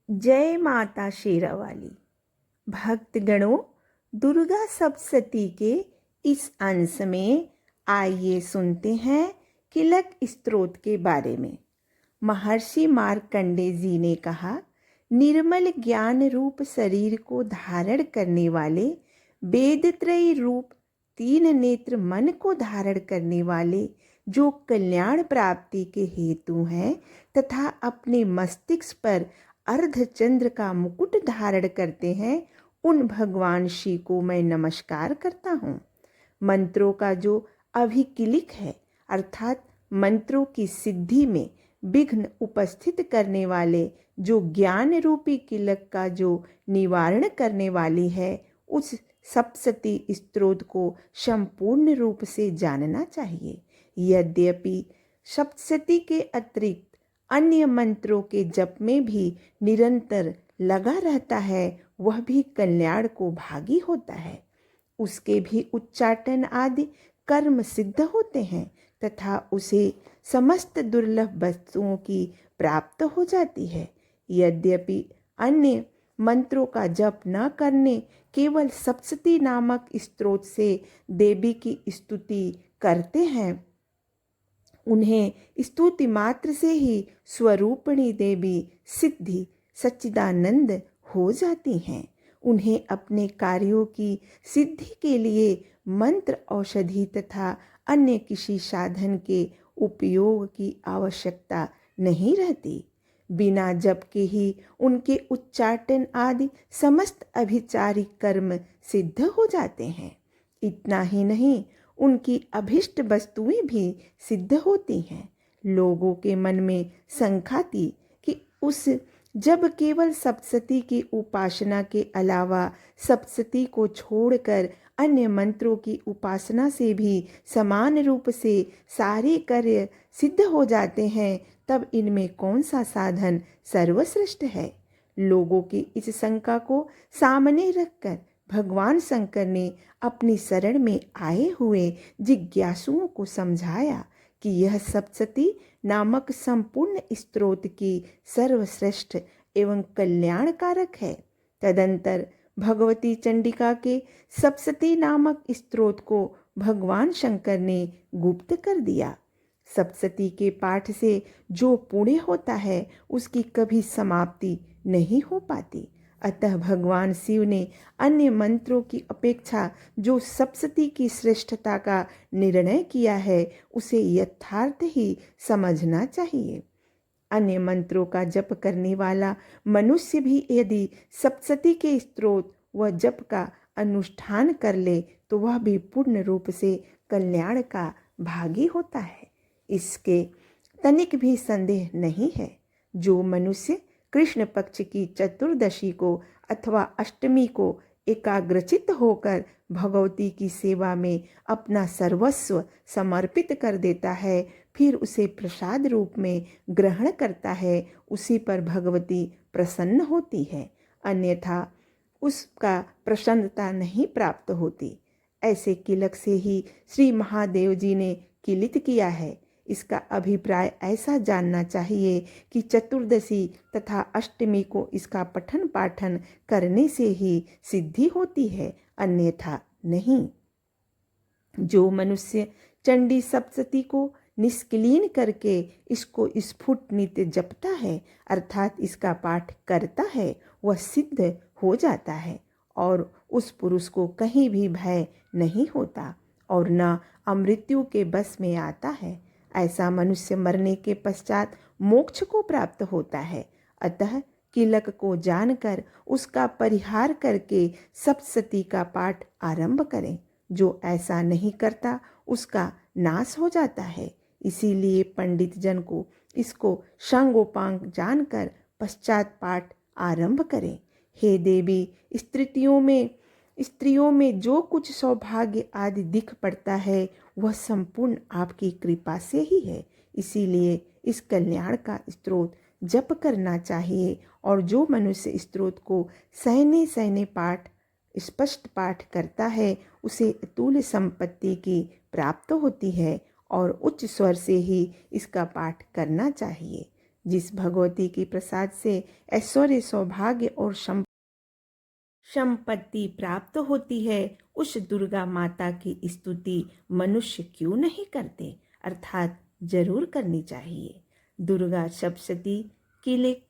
जय माता शेरावाली। भक्तगणों, दुर्गा सप्तशती के इस अंश में आइए सुनते हैं किलक स्तोत्र के बारे में। महर्षि मार्कंडेय जी ने कहा, निर्मल ज्ञान रूप शरीर को धारण करने वाले, वेदत्रयी रूप तीन नेत्र मन को धारण करने वाले, जो कल्याण प्राप्ति के हेतु हैं तथा अपने मस्तिष्क पर अर्धचंद्र का मुकुट धारण करते हैं, उन भगवान शिव को मैं नमस्कार करता हूँ। मंत्रों का जो अभिकिलिक है, अर्थात मंत्रों की सिद्धि में विघ्न उपस्थित करने वाले, जो ज्ञान रूपी किलक का जो निवारण करने वाली है, उस सप्तशती स्तोत्र को संपूर्ण रूप से जानना चाहिए। यद्यपि सप्तशती के अतिरिक्त अन्य मंत्रों के जप में भी निरंतर लगा रहता है, वह भी कल्याण को भागी होता है। उसके भी उच्चाटन आदि कर्म सिद्ध होते हैं तथा उसे समस्त दुर्लभ वस्तुओं की प्राप्त हो जाती है। यद्यपि अन्य मंत्रों का जप न करने, केवल सप्तशती नामक स्तोत्र से देवी की स्तुति करते हैं, उन्हें स्तुति मात्र से ही स्वरूपिणी देवी सिद्धि सच्चिदानंद हो जाती हैं। उन्हें अपने कार्यों की सिद्धि के लिए मंत्र, औषधि तथा अन्य किसी साधन के उपयोग की आवश्यकता नहीं रहती। बिना जप के ही उनके उच्चाटन आदि समस्त अभिचारिक कर्म सिद्ध हो जाते हैं। इतना ही नहीं, उनकी अभिष्ट वस्तुएं भी सिद्ध होती हैं। लोगों के मन में शंका थी कि उस जब केवल सप्तशती की उपासना के अलावा सप्तशती को छोड़कर अन्य मंत्रों की उपासना से भी समान रूप से सारे कार्य सिद्ध हो जाते हैं, तब इनमें कौन सा साधन सर्वश्रेष्ठ है। लोगों की इस शंका को सामने रखकर भगवान शंकर ने अपनी शरण में आए हुए जिज्ञासुओं को समझाया कि यह सप्तशती नामक संपूर्ण स्तोत्र की सर्वश्रेष्ठ एवं कल्याणकारक है। तदंतर भगवती चंडिका के सप्तशती नामक स्तोत्र को भगवान शंकर ने गुप्त कर दिया। सप्तशती के पाठ से जो पुण्य होता है, उसकी कभी समाप्ति नहीं हो पाती। अतः भगवान शिव ने अन्य मंत्रों की अपेक्षा जो सप्तशती की श्रेष्ठता का निर्णय किया है, उसे यथार्थ ही समझना चाहिए। अन्य मंत्रों का जप करने वाला मनुष्य भी यदि सप्तशती के स्तोत्र व जप का अनुष्ठान कर ले, तो वह भी पूर्ण रूप से कल्याण का भागी होता है। इसके तनिक भी संदेह नहीं है। जो मनुष्य कृष्ण पक्ष की चतुर्दशी को अथवा अष्टमी को एकाग्रचित होकर भगवती की सेवा में अपना सर्वस्व समर्पित कर देता है, फिर उसे प्रसाद रूप में ग्रहण करता है, उसी पर भगवती प्रसन्न होती है, अन्यथा उसका प्रसन्नता नहीं प्राप्त होती। ऐसे किलक से ही श्री महादेव जी ने किलित किया है। इसका अभिप्राय ऐसा जानना चाहिए कि चतुर्दशी तथा अष्टमी को इसका पठन पाठन करने से ही सिद्धि होती है, अन्यथा नहीं। जो मनुष्य चंडी सप्तशती को निष्क्रिय करके इसको स्फुट नित्य जपता है, अर्थात इसका पाठ करता है, वह सिद्ध हो जाता है और उस पुरुष को कहीं भी भय नहीं होता और न अमृत्यु के बस में आता है। ऐसा मनुष्य मरने के पश्चात मोक्ष को प्राप्त होता है। अतः किलक को जानकर उसका परिहार करके सप्तशती का पाठ आरंभ करें। जो ऐसा नहीं करता, उसका नाश हो जाता है। इसीलिए पंडित जन को इसको सांगोपांग जानकर पश्चात पाठ आरंभ करें। हे देवी, स्त्रियों में जो कुछ सौभाग्य आदि दिख पड़ता है, वह संपूर्ण आपकी कृपा से ही है। इसीलिए इस कल्याण का स्तोत्र जप करना चाहिए और जो मनुष्य स्तोत्र को सहने सहने पाठ स्पष्ट पाठ करता है, उसे अतुल्य संपत्ति की प्राप्त होती है और उच्च स्वर से ही इसका पाठ करना चाहिए। जिस भगवती की प्रसाद से ऐश्वर्य, सौभाग्य और संपत्ति प्राप्त होती है, उस दुर्गा माता की स्तुति मनुष्य क्यों नहीं करते, अर्थात जरूर करनी चाहिए। दुर्गा सप्तशती किले